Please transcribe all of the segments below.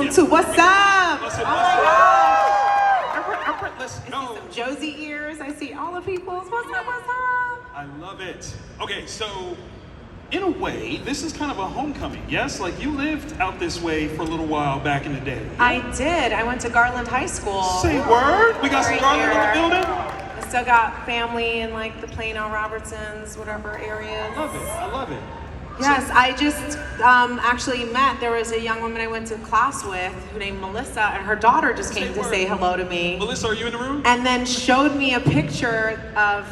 YouTube. What's up? What's up? Oh my gosh. I Let's see go. some Josie ears. I see all the people's. What's up? What's up? I love it. Okay, so in a way, this is kind of a homecoming, yes? Like you lived out this way for a little while back in the day. I did. I went to Garland High School. Say word. We got some Right Garland in the here. building. I still got family in like the Plano, Robertsons, whatever areas. I love it. I love it. Yes, I just actually met, there was a young woman I went to class with named Melissa, and her daughter just came to say hello to me. Melissa, are you in the room? And then showed me a picture of,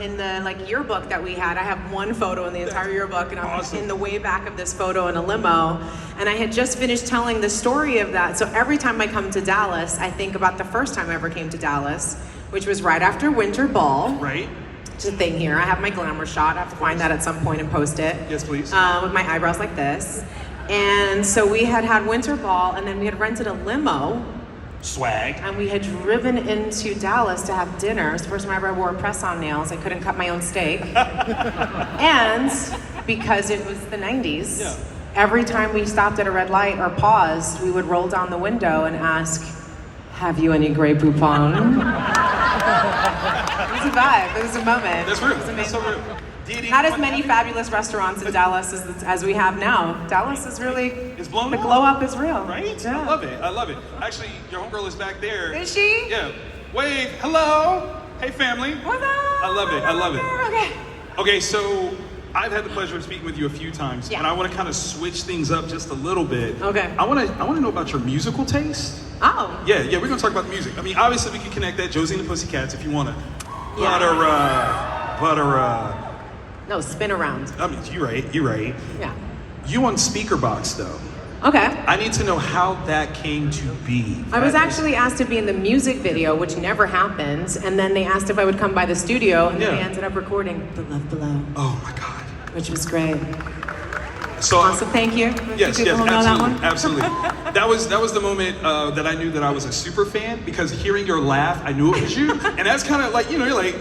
in the like yearbook that we had. I have one photo in the entire yearbook, and I'm awesome. in the way back of this photo in a limo. And I had just finished telling the story of that. So every time I come to Dallas, I think about the first time I ever came to Dallas, which was right after Winter Ball. Right. There's a thing here. I have my glamour shot. I have to find that at some point and post it. Yes, please. With my eyebrows like this. And so we had Winter Ball, and then we had rented a limo, Swag. and we had driven into Dallas to have dinner. It's the first time I ever wore press-on nails. I couldn't cut my own steak. And because it was the 90s, Yeah. every time we stopped at a red light or paused, we would roll down the window and ask, "Have you any Grey Poupon?" It was a vibe. It was a moment. That's real. It was That's amazing. so real. Didi, Not as many fabulous restaurants in Dallas as we have now. Dallas is really, It's blown the up. glow up is real. Right? Yeah. I love it. I love it. Actually, your homegirl is back there. Is she? Yeah. Wave. Hello. Hey, family. What's up? I love it. I love it. Okay. Okay, so I've had the pleasure of speaking with you a few times, Yeah. and I want to kind of switch things up just a little bit. Okay. I want to know about your musical taste. Oh. Yeah, we're gonna talk about the music. I mean, obviously we can connect that Josie and the Pussycats if you wanna. Yeah. No, spin around. I mean, you're right. Yeah. You on speaker box though. Okay. I need to know how that came to be. I was That actually asked to be in the music video, which never happened, and then they asked if I would come by the studio, and then Yeah. we ended up recording The Love Below, Oh my God. which was great. So. Awesome, thank you. Yes, People yes, who know that absolutely, one? absolutely. That was the moment that I knew that I was a super fan, because hearing your laugh, I knew it was you, and that's kind of like, you're like,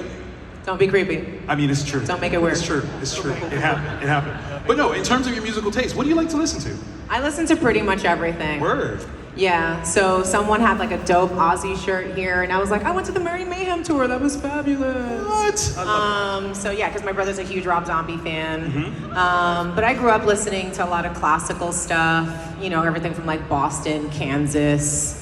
Don't be creepy. I mean, it's true. Don't make it weird. It's true. It's true. It happened. It happened. But no, in terms of your musical taste, what do you like to listen to? I listen to pretty much everything. Word. Yeah, so someone had like a dope Aussie shirt here, and I was like, I went to the Mary Mayhem tour, that was fabulous. What? I love So yeah, because my brother's a huge Rob Zombie fan. Mm-hmm. But I grew up listening to a lot of classical stuff, you know, everything from like Boston, Kansas,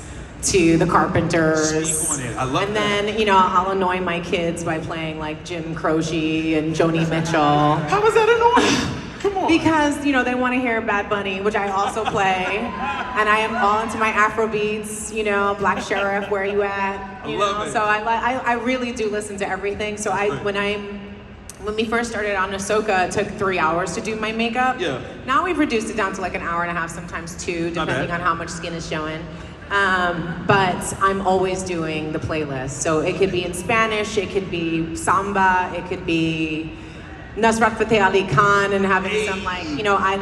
to the Carpenters. Speak on it. I love and that. then, you know, I'll annoy my kids by playing like Jim Croce and Joni Mitchell. How was that annoying? Come on. Because, you know, they want to hear Bad Bunny, which I also play. And I am all into my Afro beats, you know, Black Sheriff, Where You At? You I love know? it. So I really do listen to everything. So when we first started on Ahsoka, it took 3 hours to do my makeup. Yeah. Now we've reduced it down to like an hour and a half, sometimes 2, Not depending bad. on how much skin is showing. But I'm always doing the playlist. So it could be in Spanish, it could be samba, it could be Nusrat Fateh Ali Khan and having some like, you know, I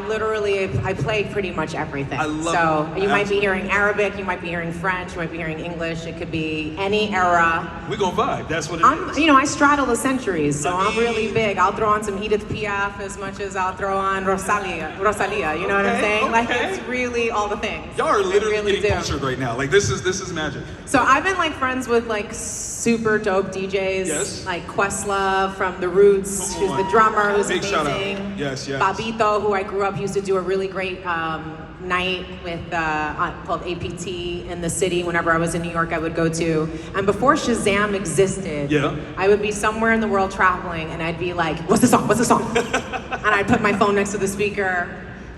play pretty much everything. I love so it. you might be hearing Arabic, you might be hearing French, you might be hearing English, it could be any era. We gonna vibe. That's what it is. You know, I straddle the centuries, so I I'm really mean- big. I'll throw on some Edith Piaf as much as I'll throw on Rosalia, you know what I'm Okay, saying? Like okay. it's really all the things. Y'all are I literally really getting do. cultured right now. Like this is magic. So I've been like friends with like super dope DJs, Yes. like Questlove from The Roots, Come who's on. the drummer, who's Big shout out. amazing. Yes, yes. Babito, who I grew up, used to do a really great night with called APT in the city. Whenever I was in New York, I would go to. And before Shazam existed, Yeah. I would be somewhere in the world traveling, and I'd be like, "What's the song? What's the song?" And I'd put my phone next to the speaker.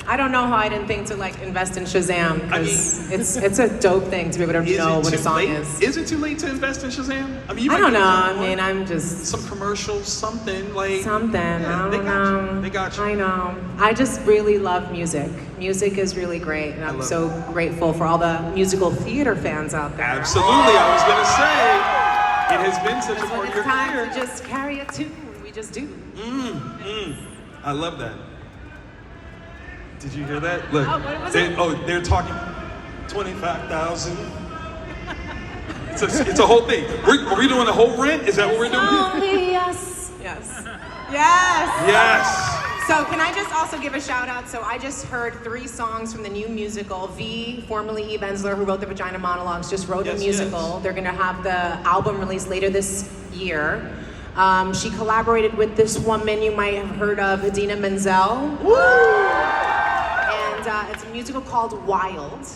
I don't know how I didn't think to like invest in Shazam, because it's a dope thing to be able to Is know it what a too song late? is. Is it too late to invest in Shazam? I mean, you I might don't get know. some I more- mean, I'm just some commercials, something like something. Yeah, I they don't got know. you. They got you. I know. I just really love music. Music is really great, and I'm love so grateful for all the musical theater fans out there. Absolutely, I was gonna say it has been such a When part of it's your time career. to just carry a tune, we just do. I love that. Did you hear that? Look, Oh, what was it? they're talking 25,000. It's a whole thing. Are we doing the whole rent? Is that what we're doing? Only us. Yes. Yes. Yes. So can I just also give a shout out? So I just heard 3 songs from the new musical. V, formerly Eve Ensler, who wrote the Vagina Monologues, just wrote a musical. Yes. They're gonna have the album released later this year. She collaborated with this woman you might have heard of, Idina Menzel. Woo! And it's a musical called Wild.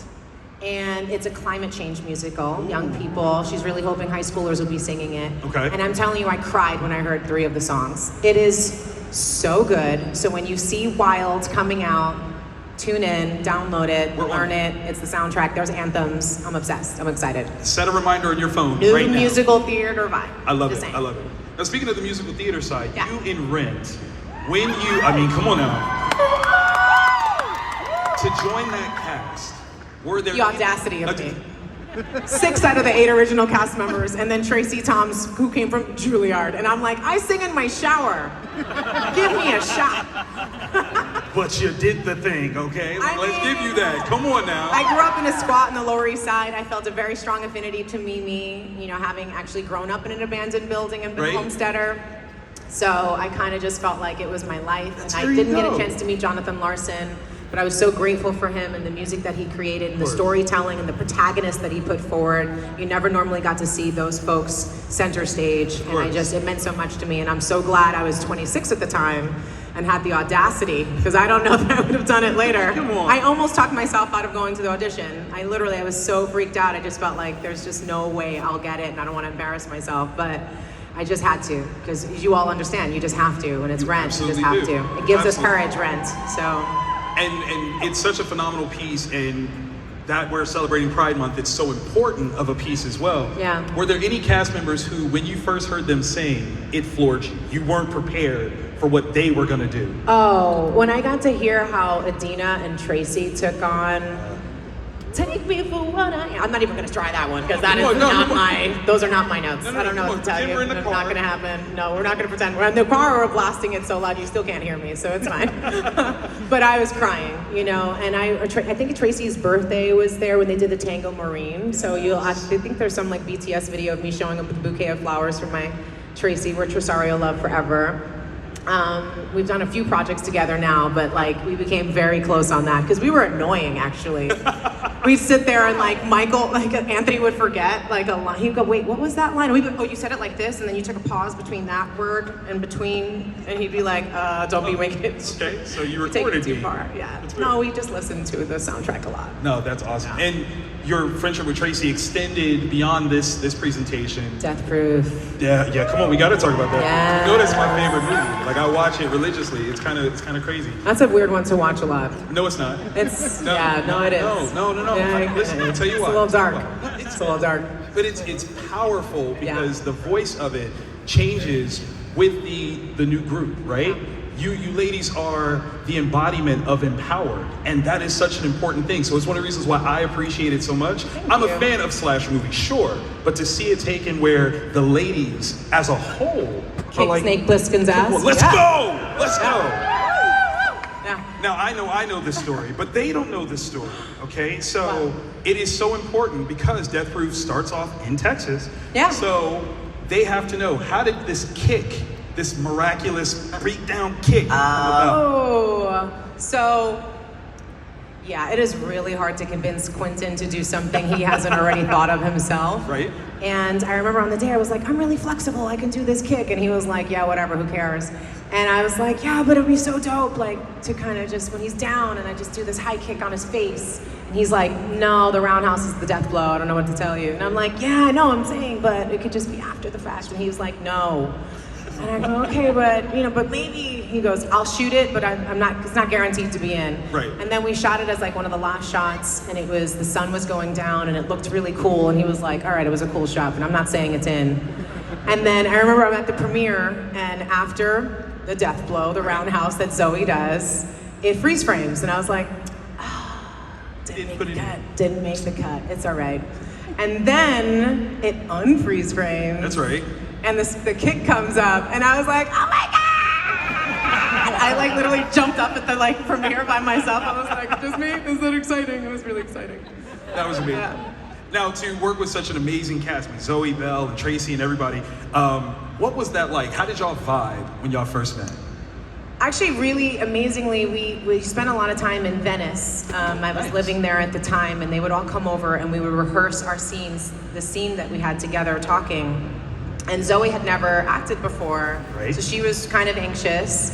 And it's a climate change musical, young people. She's really hoping high schoolers will be singing it. Okay. And I'm telling you, I cried when I heard 3 of the songs. It is so good. So when you see Wild coming out, tune in, download it, learn it. It's the soundtrack. There's anthems. I'm obsessed. I'm excited. Set a reminder on your phone New right now. musical theater vibe. I love Just it. saying. I love it. Now, speaking of the musical theater side, Yeah. you in Rent, when you, I mean, come on now. To join that cast, were there The audacity of me. 6 out of the 8 original cast members, and then Tracy Toms, who came from Juilliard. And I'm like, I sing in my shower. Give me a shot. But you did the thing, okay? I Let's mean, give you that. Come on now. I grew up in a squat in the Lower East Side. I felt a very strong affinity to Mimi, you know, having actually grown up in an abandoned building and been Right. a homesteader. So I kind of just felt like it was my life. That's And where I you didn't get go. a chance to meet Jonathan Larson, but I was so grateful for him and the music that he created and the storytelling and the protagonist that he put forward. You never normally got to see those folks center stage. And it meant so much to me. And I'm so glad I was 26 at the time and had the audacity, because I don't know that I would have done it later. Come on. I almost talked myself out of going to the audition. I was so freaked out. I just felt like there's just no way I'll get it and I don't want to embarrass myself. But I just had to, because you all understand, you just have to. And it's Rent, you just have absolutely to. do. It gives Absolutely. us courage, Rent. So. And it's such a phenomenal piece, and that we're celebrating Pride Month, it's so important of a piece as well. Yeah. Were there any cast members who, when you first heard them sing, it floored you? You weren't prepared for what they were gonna do. Oh, when I got to hear how Idina and Tracy took on Take Me For What I Am. I'm not even gonna try that one, because that is those are not my notes. I don't know what to tell you. We're in the It's car. not gonna happen. No, we're not gonna pretend. We're in the car, we're blasting it so loud you still can't hear me, so it's fine. But I was crying, you know, and I think Tracy's birthday was there when they did the Tango Marine, so I think there's some like BTS video of me showing up with a bouquet of flowers for my Tracy. We're Rosario Love Forever. We've done a few projects together now, but like we became very close on that because we were annoying actually. We'd sit there and like Anthony would forget like a line. He'd go, wait, what was that line? We'd go, oh, you said it like this, and then you took a pause between that word and between, and he'd be like, don't be wicked. Okay, so you Take it recorded too me. far, yeah. That's No, weird. we just listened to the soundtrack a lot. No, that's awesome. And your friendship with Tracy extended beyond this presentation. Death Proof. Yeah, come on, we gotta talk about that. Yeah. You know that's my favorite movie. Like I watch it religiously. It's kind of crazy. That's a weird one to watch a lot. No, it's not. It's No, it is. No. Yeah, Listen, I'll tell you it's why. a little dark. No, It's a little dark. But it's powerful because the voice of it changes with the new group, right? You ladies are the embodiment of empowered, and that is such an important thing. So it's one of the reasons why I appreciate it so much. I'm a fan of slash movies, sure, but to see it taken where the ladies as a whole are Kick like, Snake Plissken's ass. "Come on, let's go. Yeah. Now I know this story, but they don't know this story. Okay, so Wow. it is so important because Death Proof starts off in Texas. Yeah. So they have to know, how did this kick, this miraculous breakdown kick, come about? Oh, so yeah, it is really hard to convince Quentin to do something he hasn't already thought of himself. Right. And I remember on the day I was like, I'm really flexible, I can do this kick. And he was like, yeah, whatever, who cares? And I was like, yeah, but it'd be so dope, like to kind of just, when he's down and I just do this high kick on his face. And he's like, no, the roundhouse is the death blow, I don't know what to tell you. And I'm like, yeah, I know, I'm saying, but it could just be after the fact. And he was like, no. And I go, okay, but maybe, he goes, I'll shoot it, but it's not guaranteed to be in. Right. And then we shot it as like one of the last shots, and the sun was going down, and it looked really cool, and he was like, all right, it was a cool shot, but I'm not saying it's in. And then I remember I'm at the premiere, and after the death blow, the roundhouse that Zoe does, it freeze frames, and I was like, didn't make the cut, it's all right. And then it unfreeze frames. That's right. And the kick comes up, and I was like, oh my God! And I like literally jumped up at the like premiere by myself. I was like, just me? Is that exciting? It was really exciting. That was amazing. Yeah. Now, to work with such an amazing cast, with Zoe Bell and Tracy and everybody, what was that like? How did y'all vibe when y'all first met? Actually, really amazingly, we spent a lot of time in Venice. I was Nice. living there at the time, and they would all come over and we would rehearse our scenes, the scene that we had together talking. And Zoe had never acted before, Right. so she was kind of anxious.